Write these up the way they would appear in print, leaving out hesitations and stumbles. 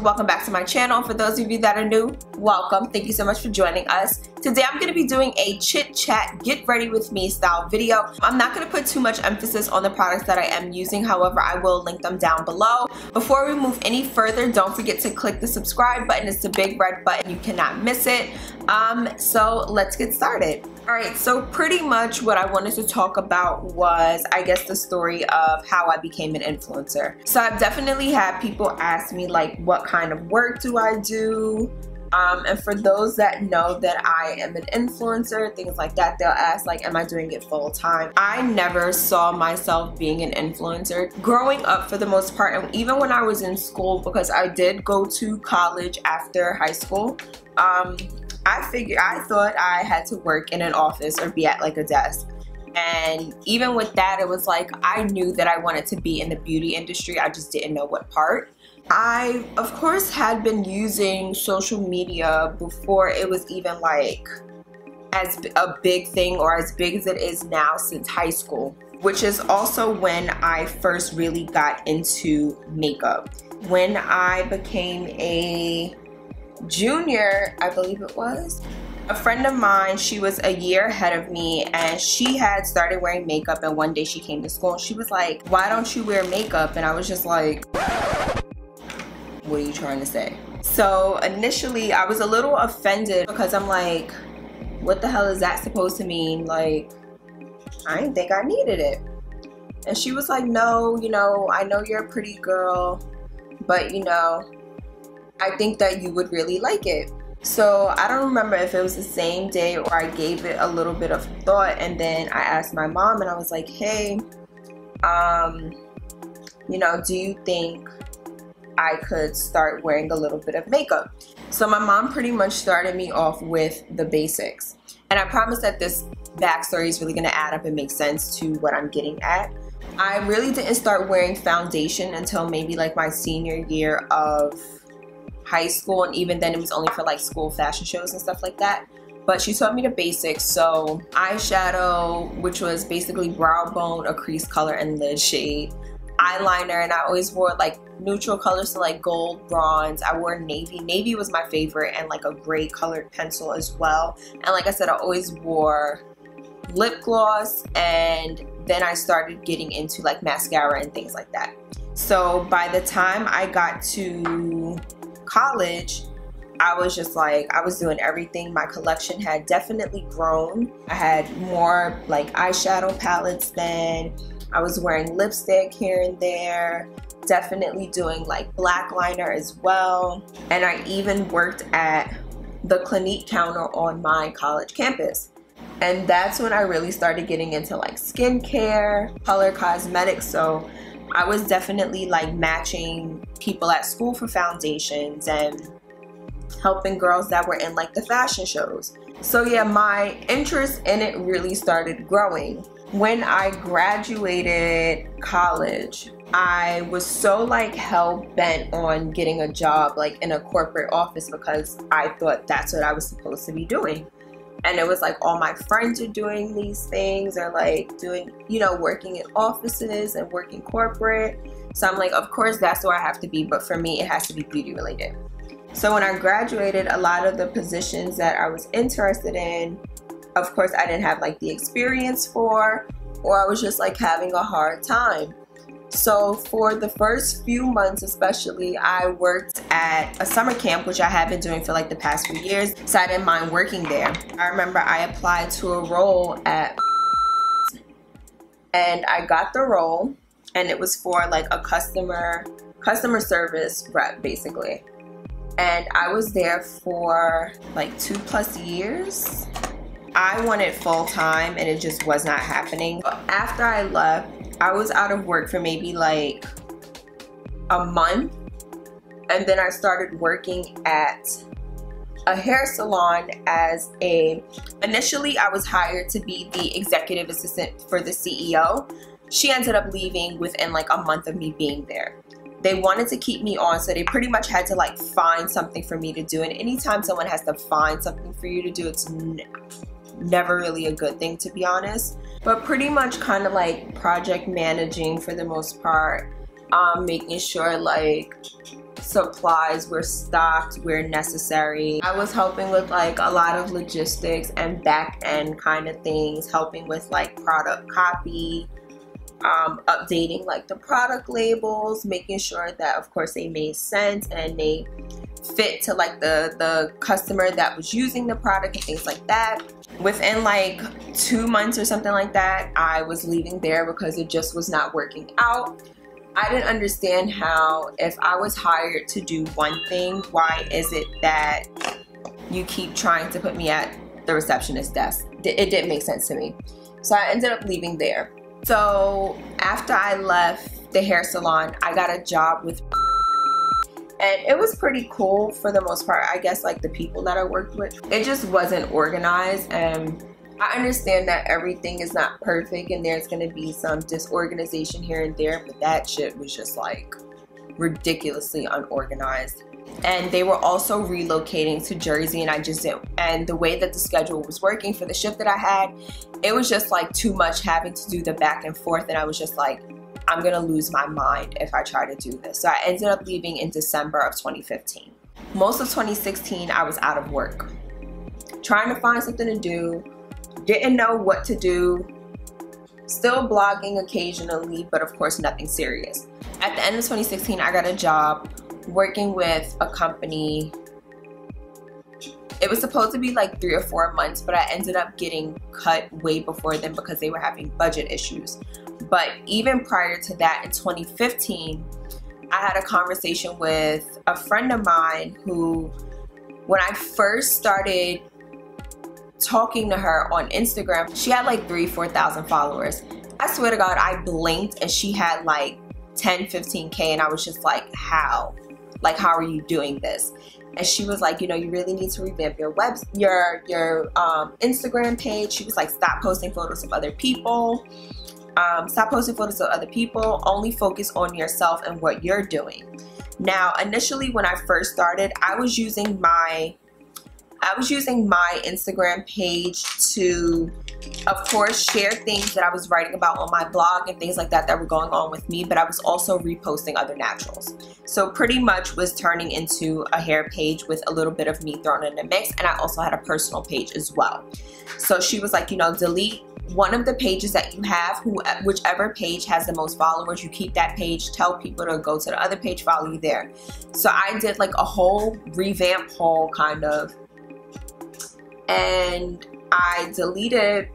welcome back to my channel. For those of you that are new, welcome. Thank you so much for joining us. Today I'm going to be doing a chit chat, get ready with me style video. I'm not going to put too much emphasis on the products that I am using, however I will link them down below. Before we move any further, don't forget to click the subscribe button. It's the big red button, you cannot miss it. So let's get started. Alright, so pretty much what I wanted to talk about was, I guess, the story of how I became an influencer. So I've definitely had people ask me like, what kind of work do I do? And for those that know that I am an influencer, things like that, they'll ask like, am I doing it full time? I never saw myself being an influencer. Growing up for the most part, and even when I was in school, because I did go to college after high school, I thought I had to work in an office or be at like a desk. And even with that, it was like, I knew that I wanted to be in the beauty industry. I just didn't know what part. I, of course, had been using social media before it was even like as a big thing or as big as it is now since high school, which is also when I first really got into makeup. When I became a junior, I believe it was, a friend of mine, she was a year ahead of me and she had started wearing makeup, and one day she came to school and she was like, why don't you wear makeup? And I was just like, what are you trying to say? So initially I was a little offended because I'm like, what the hell is that supposed to mean? Like, I didn't think I needed it. And she was like, no, you know, I know you're a pretty girl, but you know, I think that you would really like it. So I don't remember if it was the same day or I gave it a little bit of thought, and then I asked my mom and I was like, hey, you know, do you think I could start wearing a little bit of makeup? So my mom pretty much started me off with the basics. And I promise that this backstory is really gonna add up and make sense to what I'm getting at. I really didn't start wearing foundation until maybe like my senior year of high school, and even then it was only for like school fashion shows and stuff like that. But she taught me the basics. So eyeshadow, which was basically brow bone, a crease color, and lid shade. Eyeliner, and I always wore like neutral colors, so like gold, bronze. I wore navy. Navy was my favorite, and like a gray colored pencil as well. And like I said, I always wore lip gloss, and then I started getting into like mascara and things like that. So by the time I got to college, I was just like, I was doing everything. My collection had definitely grown. I had more like eyeshadow palettes then. I was wearing lipstick here and there, definitely doing like black liner as well. And I even worked at the Clinique counter on my college campus. And that's when I really started getting into like skincare, color cosmetics. So I was definitely like matching people at school for foundations and helping girls that were in like the fashion shows. So yeah, my interest in it really started growing. When I graduated college, I was so like hell-bent on getting a job like in a corporate office because I thought that's what I was supposed to be doing. And it was like all my friends are doing these things, or like doing, you know, working in offices and working corporate. So I'm like, of course that's where I have to be, but for me it has to be beauty related. So when I graduated, a lot of the positions that I was interested in, of course I didn't have like the experience for, or I was just like having a hard time. So for the first few months especially, I worked at a summer camp, which I have been doing for like the past few years, so I didn't mind working there. I remember I applied to a role at and I got the role, and it was for like a customer service rep basically. And I was there for like 2+ years. I wanted full time and it just was not happening. After I left, I was out of work for maybe like a month, and then I started working at a hair salon as initially I was hired to be the executive assistant for the CEO. She ended up leaving within like a month of me being there. They wanted to keep me on, so they pretty much had to like find something for me to do, and anytime someone has to find something for you to do, it's never really a good thing, to be honest. But pretty much kind of like project managing for the most part, making sure like supplies were stocked where necessary. I was helping with like a lot of logistics and back end kind of things, helping with like product copy, updating like the product labels, making sure that of course they made sense and they fit to like the customer that was using the product and things like that. Within like 2 months or something like that, I was leaving there because it just was not working out. I didn't understand how, if I was hired to do one thing, why is it that you keep trying to put me at the receptionist desk? It didn't make sense to me. So I ended up leaving there. So after I left the hair salon, I got a job with, and it was pretty cool for the most part. I guess like the people that I worked with, it just wasn't organized, and I understand that everything is not perfect and there's gonna be some disorganization here and there, but that shit was just like ridiculously unorganized. And they were also relocating to Jersey, and I just didn't, and the way that the schedule was working for the shift that I had, it was just like too much having to do the back and forth, and I was just like, I'm gonna lose my mind if I try to do this. So I ended up leaving in December of 2015. Most of 2016 I was out of work, trying to find something to do, didn't know what to do, still blogging occasionally, but of course nothing serious. At the end of 2016 I got a job working with a company. It was supposed to be like 3 or 4 months, but I ended up getting cut way before then because they were having budget issues. But even prior to that, in 2015, I had a conversation with a friend of mine who, when I first started talking to her on Instagram, she had like 3,000-4,000 followers. I swear to God, I blinked and she had like 10-15K, and I was just like, how? Like, how are you doing this? And she was like, you know, you really need to revamp your Instagram page. She was like, stop posting photos of other people. Stop posting photos of other people. Only focus on yourself and what you're doing. Now, initially when I first started, I was using my Instagram page to, of course, share things that I was writing about on my blog and things like that that were going on with me, but I was also reposting other naturals. So pretty much was turning into a hair page with a little bit of me thrown in the mix, and I also had a personal page as well. So she was like, you know, delete one of the pages that you have, whichever page has the most followers, you keep that page, tell people to go to the other page, follow you there. So I did like a whole revamp haul kind of, and I deleted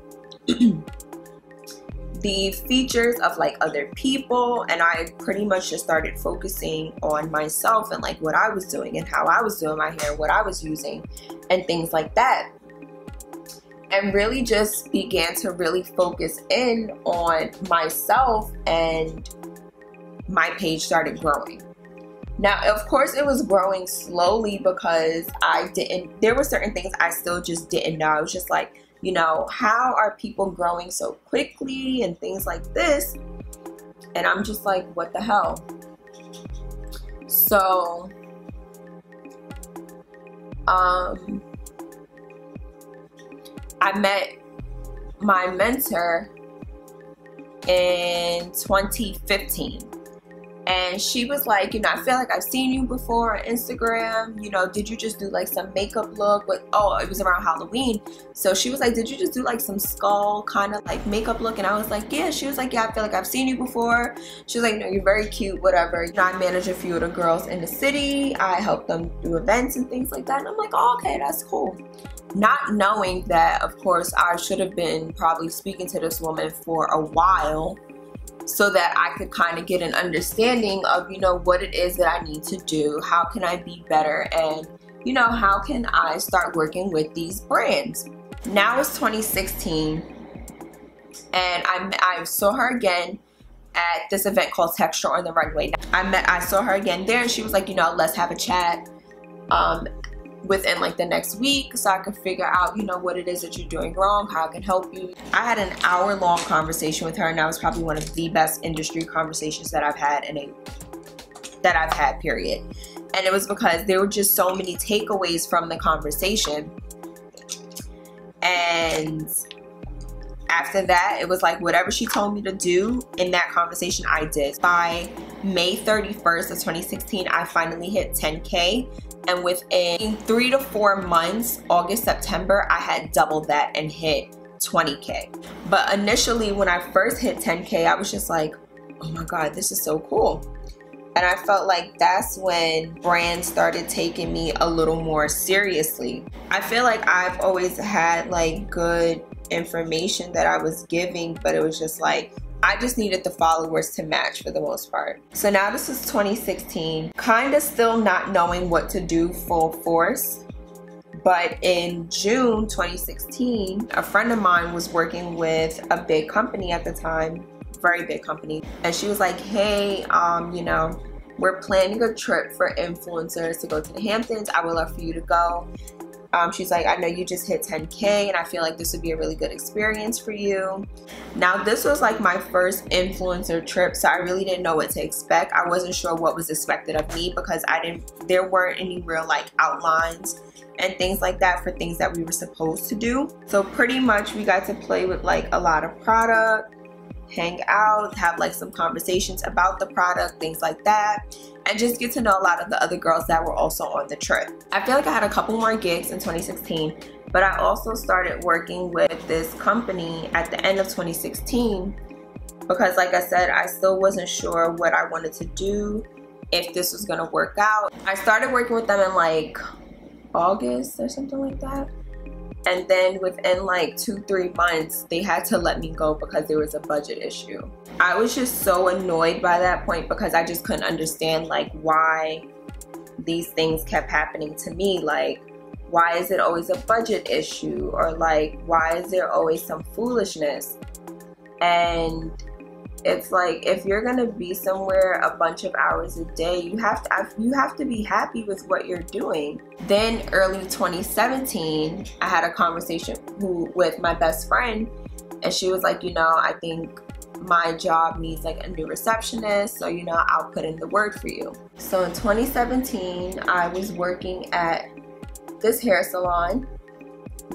the features of like other people, and I pretty much just started focusing on myself and like what I was doing and how I was doing my hair, what I was using and things like that, and really just began to really focus in on myself, and my page started growing. Now, of course, it was growing slowly because there were certain things I still just didn't know. I was just like, you know, how are people growing so quickly and things like this? And I'm just like, what the hell? So, I met my mentor in 2015. And she was like, you know, I feel like I've seen you before on Instagram. You know, did you just do like some makeup look? But oh, it was around Halloween. So she was like, did you just do like some skull kind of like makeup look? And I was like, yeah. She was like, yeah, I feel like I've seen you before. She was like, no, you're very cute, whatever. You know, I manage a few of the girls in the city. I help them do events and things like that. And I'm like, oh, okay, that's cool. Not knowing that, of course, I should have been probably speaking to this woman for a while, so that I could kind of get an understanding of, you know, what it is that I need to do, how can I be better, and, you know, how can I start working with these brands. Now it's 2016, and I saw her again at this event called Texture on the Runway. I saw her again there, and she was like, you know, let's have a chat within like the next week so I could figure out, you know, what it is that you're doing wrong, how I can help you. I had an hour-long conversation with her, and that was probably one of the best industry conversations that I've had period. And it was because there were just so many takeaways from the conversation. And after that, it was like whatever she told me to do in that conversation, I did. By May 31st of 2016, I finally hit 10K. And within 3 to 4 months, August, September, I had doubled that and hit 20K. But initially, when I first hit 10K, I was just like, oh my God, this is so cool. And I felt like that's when brands started taking me a little more seriously. I feel like I've always had like good information that I was giving, but it was just like, I just needed the followers to match for the most part. So now this is 2016, kind of still not knowing what to do full force. But in June 2016, a friend of mine was working with a big company at the time, very big company, and she was like, hey, you know, we're planning a trip for influencers to go to the Hamptons. I would love for you to go. She's like, I know you just hit 10K and I feel like this would be a really good experience for you. Now this was like my first influencer trip, so I really didn't know what to expect. I wasn't sure what was expected of me because there weren't any real like outlines and things like that for things that we were supposed to do. So pretty much we got to play with like a lot of product, hang out, have like some conversations about the product, things like that, and just get to know a lot of the other girls that were also on the trip. I feel like I had a couple more gigs in 2016, but I also started working with this company at the end of 2016 because, like I said, I still wasn't sure what I wanted to do, if this was gonna work out. I started working with them in like August or something like that. And then within like 2-3 months, they had to let me go because there was a budget issue. I was just so annoyed by that point because I just couldn't understand like why these things kept happening to me. Like, why is it always a budget issue? Or like, why is there always some foolishness? And it's like, if you're gonna be somewhere a bunch of hours a day, you have to be happy with what you're doing. Then early 2017, I had a conversation with my best friend, and she was like, you know, I think my job needs like a new receptionist, so you know, I'll put in the word for you. So in 2017, I was working at this hair salon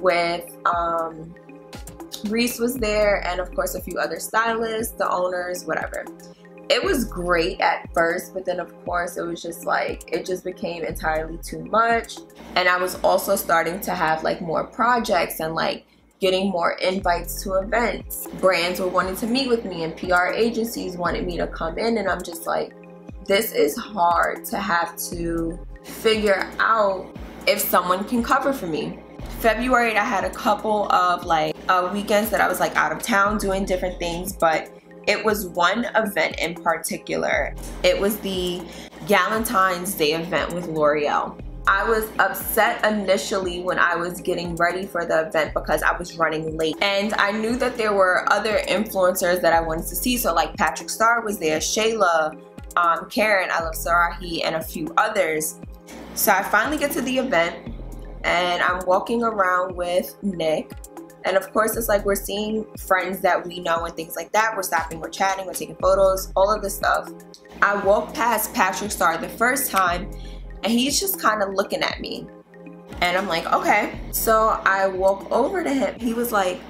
with Reese was there, and of course a few other stylists, the owners, whatever. It was great at first, but then of course it was just like, it just became entirely too much. And I was also starting to have like more projects and like getting more invites to events. Brands were wanting to meet with me and PR agencies wanted me to come in, and I'm just like, this is hard to have to figure out if someone can cover for me. February, I had a couple of like weekends that I was like out of town doing different things, but it was one event in particular. It was the Galentine's Day event with L'Oreal. I was upset initially when I was getting ready for the event because I was running late, and I knew that there were other influencers that I wanted to see. So like Patrick Starr was there, Shayla, Karen, I Love Sarahi, and a few others. So I finally get to the event, and I'm walking around with Nick, and of course it's like we're seeing friends that we know and things like that. We're stopping, we're chatting, we're taking photos, all of this stuff. I walked past Patrick Starr the first time, and he's just kind of looking at me, and I'm like, okay. So I walk over to him. He was like,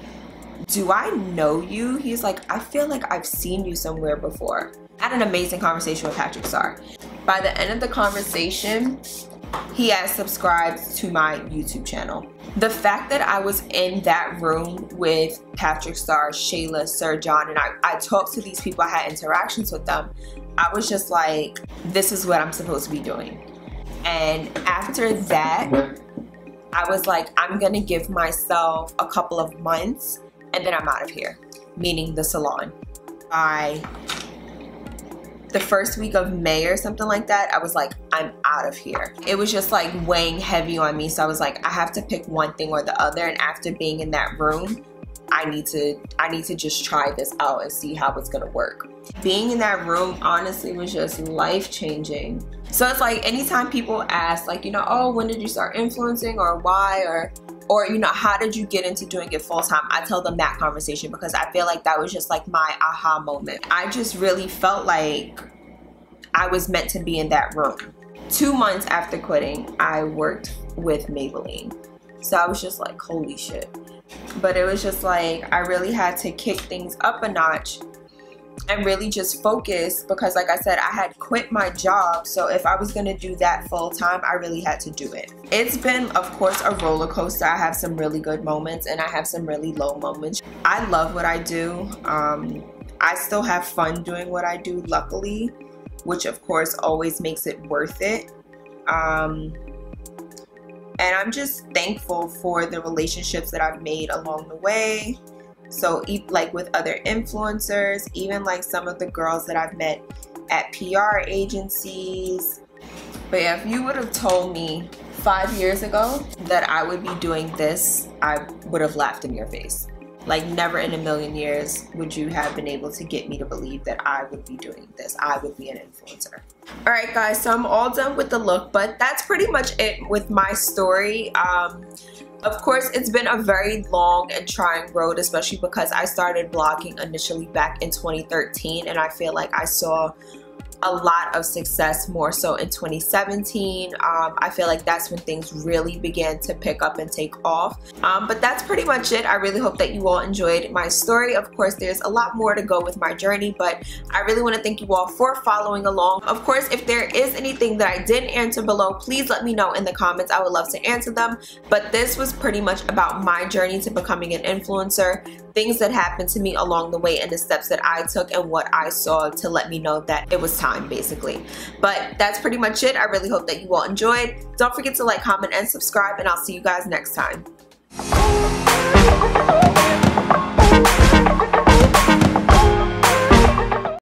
do I know you? He's like, I feel like I've seen you somewhere before. I had an amazing conversation with Patrick Starr. By the end of the conversation, he has subscribed to my YouTube channel. The fact that I was in that room with Patrick Starr, Shayla, Sir John, and I talked to these people, I had interactions with them, I was just like, this is what I'm supposed to be doing. And after that, I was like, I'm gonna give myself a couple of months and then I'm out of here, meaning the salon. By the first week of May or something like that, I was like, I'm out of here. It was just like weighing heavy on me. So I was like, I have to pick one thing or the other. And after being in that room, I need to just try this out and see how it's gonna work. Being in that room honestly was just life-changing. So it's like anytime people ask like, you know, oh, when did you start influencing, or why, or you know, how did you get into doing it full-time? I tell them that conversation because I feel like that was just like my aha moment. I just really felt like I was meant to be in that room. 2 months after quitting, I worked with Maybelline. So I was just like, holy shit. But it was just like, I really had to kick things up a notch and really just focus, because like I said, I had quit my job, so if I was gonna do that full time, I really had to do it. It's been, of course, a roller coaster. I have some really good moments and I have some really low moments. I love what I do. I still have fun doing what I do, luckily, which of course always makes it worth it. And I'm just thankful for the relationships that I've made along the way. So like with other influencers, even like some of the girls that I've met at PR agencies. But yeah, if you would have told me 5 years ago that I would be doing this, I would have laughed in your face. Like, never in a million years would you have been able to get me to believe that I would be doing this. I would be an influencer. Alright guys, so I'm all done with the look, but that's pretty much it with my story. Of course, it's been a very long and trying road, especially because I started blogging initially back in 2013, and I feel like I saw a lot of success more so in 2017. I feel like that's when things really began to pick up and take off. But that's pretty much it. I really hope that you all enjoyed my story. Of course, there's a lot more to go with my journey, but I really want to thank you all for following along. Of course, if there is anything that I didn't answer below, please let me know in the comments. I would love to answer them. But this was pretty much about my journey to becoming an influencer, things that happened to me along the way, and the steps that I took and what I saw to let me know that it was time, basically. But that's pretty much it. I really hope that you all enjoyed. Don't forget to like, comment, and subscribe, and I'll see you guys next time.